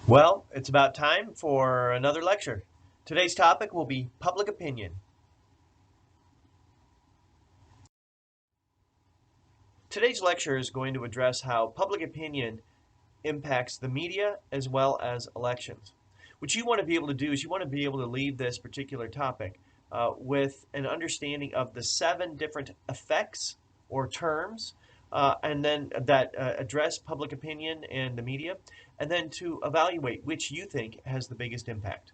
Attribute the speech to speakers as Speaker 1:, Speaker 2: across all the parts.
Speaker 1: Well, it's about time for another lecture. Today's topic will be public opinion. Today's lecture is going to address how public opinion impacts the media as well as elections. What you want to be able to do is you want to be able to leave this particular topic with an understanding of the 7 different effects or terms and then that address public opinion and the media, and then to evaluate which you think has the biggest impact.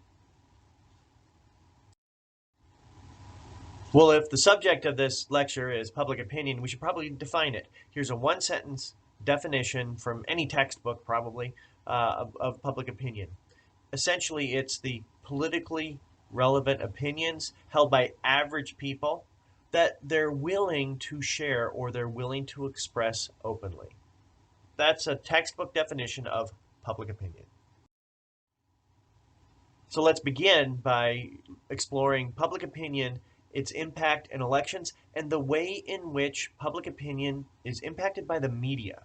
Speaker 1: Well, if the subject of this lecture is public opinion, we should probably define it. Here's a one-sentence definition from any textbook, probably, of public opinion. Essentially, it's the politically relevant opinions held by average people that they're willing to share or they're willing to express openly. That's a textbook definition of public opinion. So let's begin by exploring public opinion, its impact in elections, and the way in which public opinion is impacted by the media.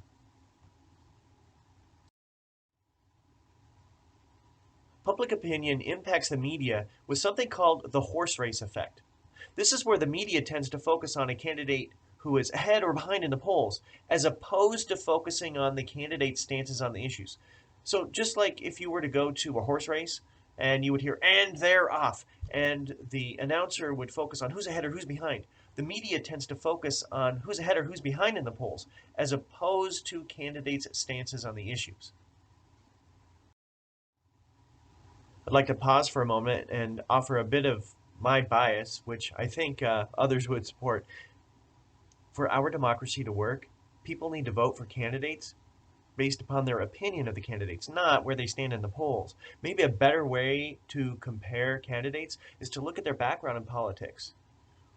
Speaker 1: Public opinion impacts the media with something called the horse race effect. This is where the media tends to focus on a candidate who is ahead or behind in the polls, as opposed to focusing on the candidate's stances on the issues. So just like if you were to go to a horse race, and you would hear, and they're off, and the announcer would focus on who's ahead or who's behind. The media tends to focus on who's ahead or who's behind in the polls, as opposed to candidates' stances on the issues. I'd like to pause for a moment and offer a bit of my bias, which I think others would support. For our democracy to work, people need to vote for candidates based upon their opinion of the candidates, not where they stand in the polls. Maybe a better way to compare candidates is to look at their background in politics.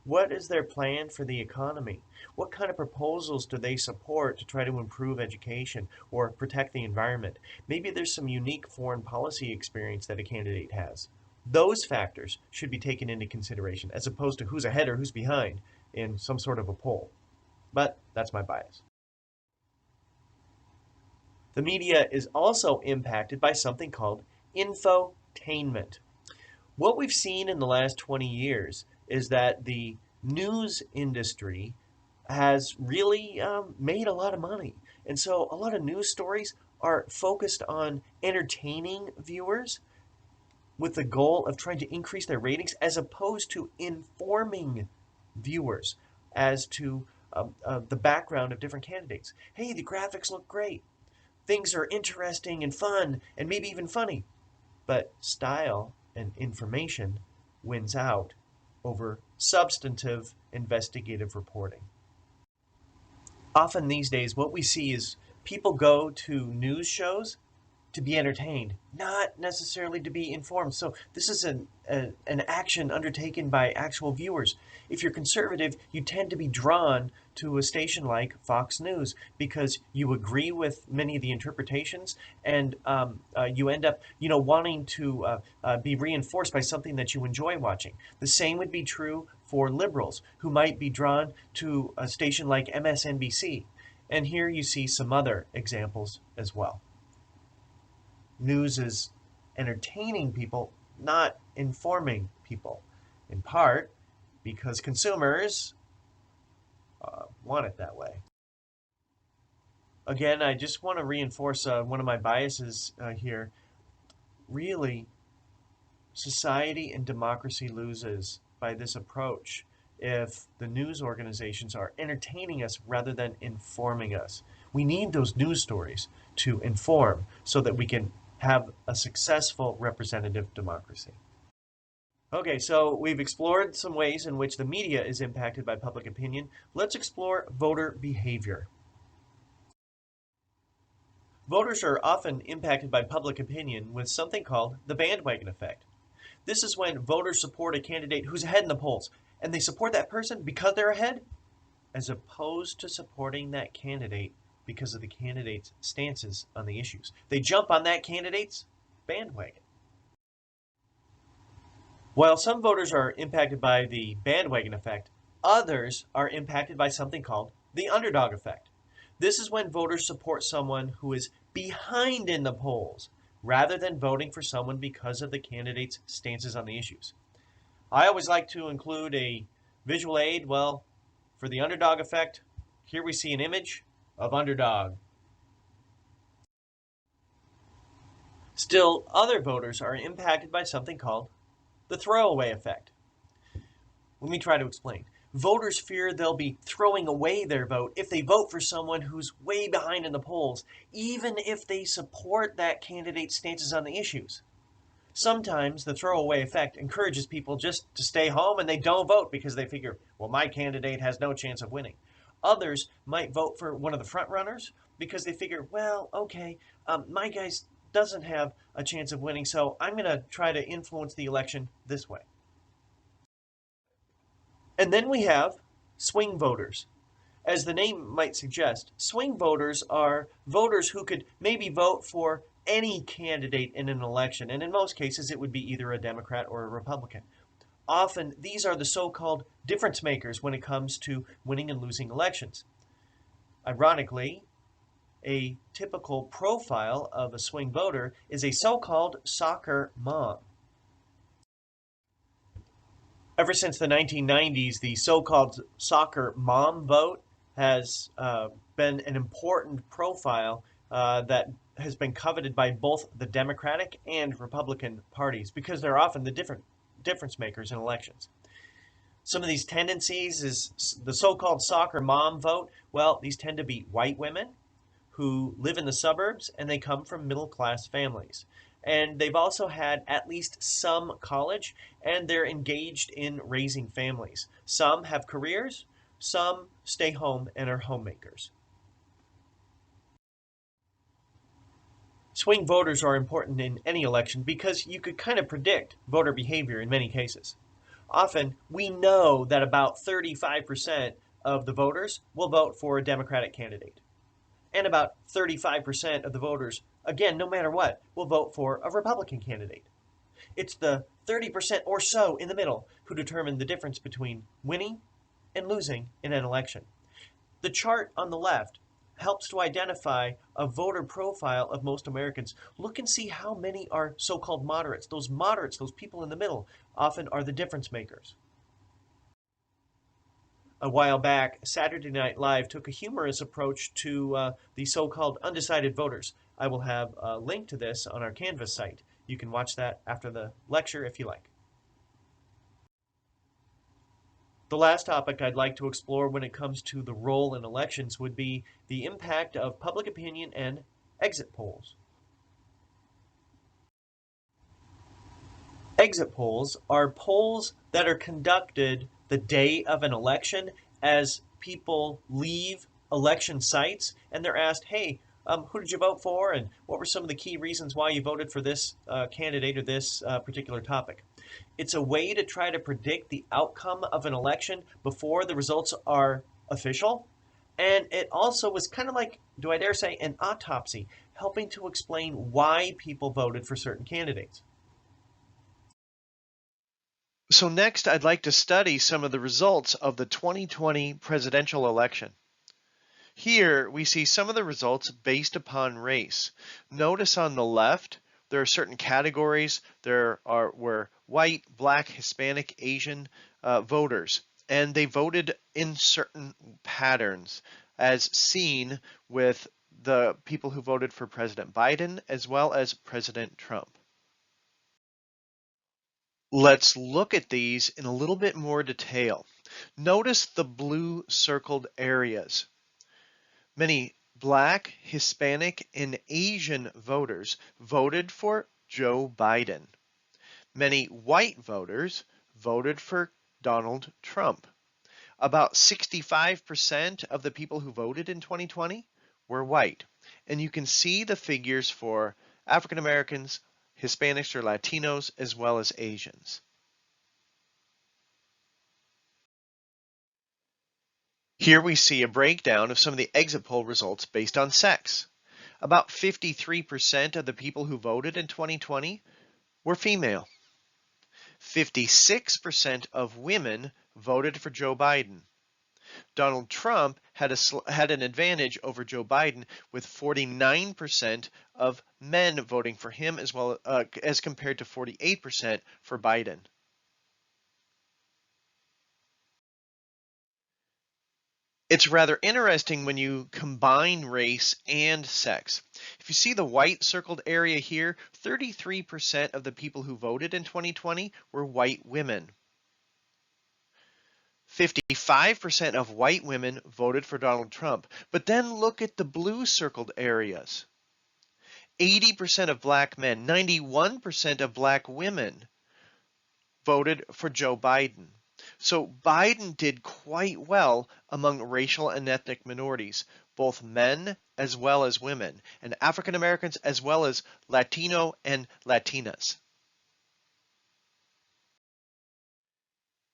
Speaker 1: What is their plan for the economy? What kind of proposals do they support to try to improve education or protect the environment? Maybe there's some unique foreign policy experience that a candidate has. Those factors should be taken into consideration as opposed to who's ahead or who's behind in some sort of a poll. But that's my bias. The media is also impacted by something called infotainment. What we've seen in the last 20 years is that the news industry has really made a lot of money. And so a lot of news stories are focused on entertaining viewers with the goal of trying to increase their ratings as opposed to informing viewers as to the background of different candidates. Hey, the graphics look great. Things are interesting and fun and maybe even funny, but style and information wins out over substantive investigative reporting. Often these days, what we see is people go to news shows to be entertained, not necessarily to be informed. So this is an action undertaken by actual viewers. If you're conservative, you tend to be drawn to a station like Fox News because you agree with many of the interpretations, and you end up, wanting to be reinforced by something that you enjoy watching. The same would be true for liberals who might be drawn to a station like MSNBC. And here you see some other examples as well. News is entertaining people, not informing people, in part because consumers want it that way. Again, I just want to reinforce one of my biases here. Really, society and democracy loses by this approach if the news organizations are entertaining us rather than informing us. We need those news stories to inform so that we can have a successful representative democracy. Okay, so we've explored some ways in which the media is impacted by public opinion. Let's explore voter behavior. Voters are often impacted by public opinion with something called the bandwagon effect. This is when voters support a candidate who's ahead in the polls, and they support that person because they're ahead, as opposed to supporting that candidate because of the candidate's stances on the issues. They jump on that candidate's bandwagon. While some voters are impacted by the bandwagon effect, others are impacted by something called the underdog effect. This is when voters support someone who is behind in the polls rather than voting for someone because of the candidate's stances on the issues. I always like to include a visual aid. Well, for the underdog effect, here we see an image of underdog. Still, other voters are impacted by something called the throwaway effect. Let me try to explain. Voters fear they'll be throwing away their vote if they vote for someone who's way behind in the polls, even if they support that candidate's stances on the issues. Sometimes the throwaway effect encourages people just to stay home and they don't vote because they figure, well, my candidate has no chance of winning. Others might vote for one of the front runners because they figure, well, okay, my guy doesn't have a chance of winning, so I'm going to try to influence the election this way. And then we have swing voters. As the name might suggest, swing voters are voters who could maybe vote for any candidate in an election, and in most cases it would be either a Democrat or a Republican. Often these are the so-called difference makers when it comes to winning and losing elections. Ironically, a typical profile of a swing voter is a so-called soccer mom. Ever since the 1990s, the so-called soccer mom vote has been an important profile that has been coveted by both the Democratic and Republican parties because they're often the difference makers in elections. Some of these tendencies is the so-called soccer mom vote. Well, these tend to be white women who live in the suburbs and they come from middle-class families. And they've also had at least some college and they're engaged in raising families. Some have careers, some stay home and are homemakers. Swing voters are important in any election because you could kind of predict voter behavior in many cases. Often, we know that about 35% of the voters will vote for a Democratic candidate. And about 35% of the voters, again, no matter what, will vote for a Republican candidate. It's the 30% or so in the middle who determine the difference between winning and losing in an election. The chart on the left helps to identify a voter profile of most Americans. Look and see how many are so-called moderates. Those moderates, those people in the middle, often are the difference makers. A while back, Saturday Night Live took a humorous approach to the so-called undecided voters. I will have a link to this on our Canvas site. You can watch that after the lecture if you like. The last topic I'd like to explore when it comes to the role in elections would be the impact of public opinion and exit polls. Exit polls are polls that are conducted the day of an election as people leave election sites and they're asked, hey, who did you vote for and what were some of the key reasons why you voted for this candidate or this particular topic? It's a way to try to predict the outcome of an election before the results are official. And it also was kind of like, do I dare say, an autopsy, helping to explain why people voted for certain candidates. So next, I'd like to study some of the results of the 2020 presidential election. Here, we see some of the results based upon race. Notice on the left, there are certain categories. Were white, black, Hispanic, Asian voters, and they voted in certain patterns, as seen with the people who voted for President Biden as well as President Trump. Let's look at these in a little bit more detail. Notice the blue circled areas. Many Black, Hispanic, and Asian voters voted for Joe Biden. Many white voters voted for Donald Trump. About 65% of the people who voted in 2020 were white. And you can see the figures for African Americans, Hispanics or Latinos, as well as Asians. Here we see a breakdown of some of the exit poll results based on sex. About 53% of the people who voted in 2020 were female. 56% of women voted for Joe Biden.
Speaker 2: Donald Trump had an advantage over Joe Biden with 49% of men voting for him as compared to 48% for Biden. It's rather interesting when you combine race and sex. If you see the white circled area here, 33% of the people who voted in 2020 were white women. 55% of white women voted for Donald Trump. But then look at the blue circled areas. 80% of black men, 91% of black women voted for Joe Biden. So Biden did quite well among racial and ethnic minorities, both men as well as women, and African Americans as well as Latino and Latinas.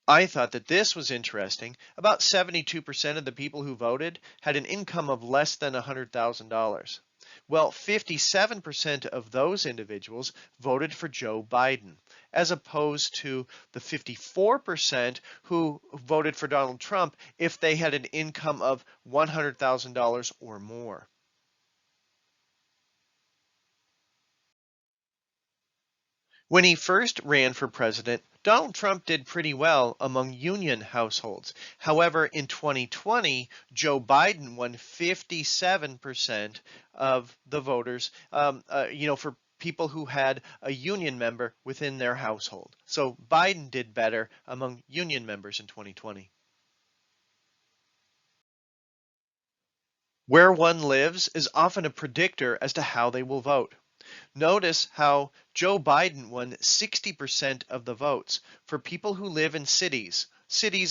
Speaker 2: I thought that this was interesting. About 72% of the people who voted had an income of less than $100,000. Well, 57% of those individuals voted for Joe Biden, as opposed to the 54% who voted for Donald Trump if they had an income of $100,000 or more. When he first ran for president, Donald Trump did pretty well among union households. However, in 2020, Joe Biden won 57% of the voters, for people who had a union member within their household. So Biden did better among union members in 2020. Where one lives is often a predictor as to how they will vote. Notice how Joe Biden won 60% of the votes for people who live in cities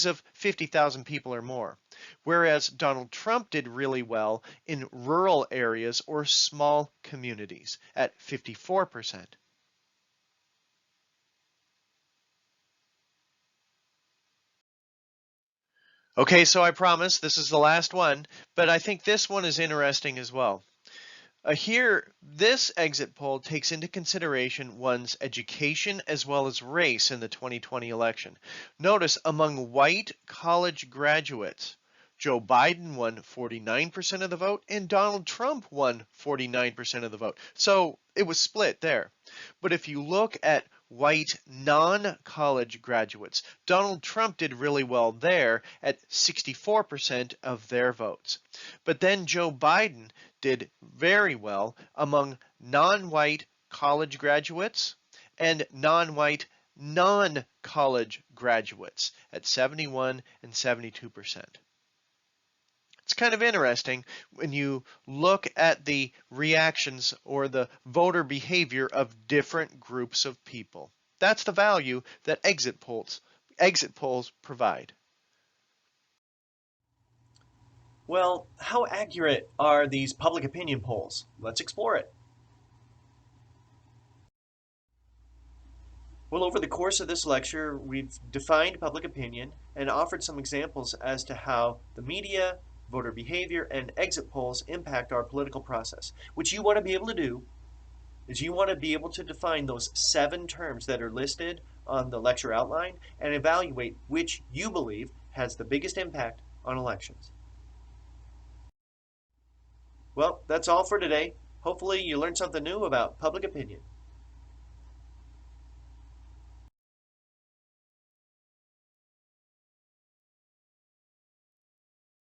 Speaker 2: of 50,000 people or more, whereas Donald Trump did really well in rural areas or small communities at 54%. Okay, so I promise this is the last one, but I think this one is interesting as well. Here, this exit poll takes into consideration one's education as well as race in the 2020 election. Notice among white college graduates, Joe Biden won 49% of the vote and Donald Trump won 49% of the vote. So it was split there. But if you look at white non-college graduates, Donald Trump did really well there at 64% of their votes. But then Joe Biden did very well among non-white college graduates and non-white non-college graduates at 71 and 72%. It's kind of interesting when you look at the reactions or the voter behavior of different groups of people. That's the value that exit polls provide.
Speaker 1: Well, how accurate are these public opinion polls? Let's explore it. Well, over the course of this lecture, we've defined public opinion and offered some examples as to how the media, voter behavior, and exit polls impact our political process. What you want to be able to do is you want to be able to define those 7 terms that are listed on the lecture outline and evaluate which you believe has the biggest impact on elections. Well, that's all for today. Hopefully you learned something new about public opinion.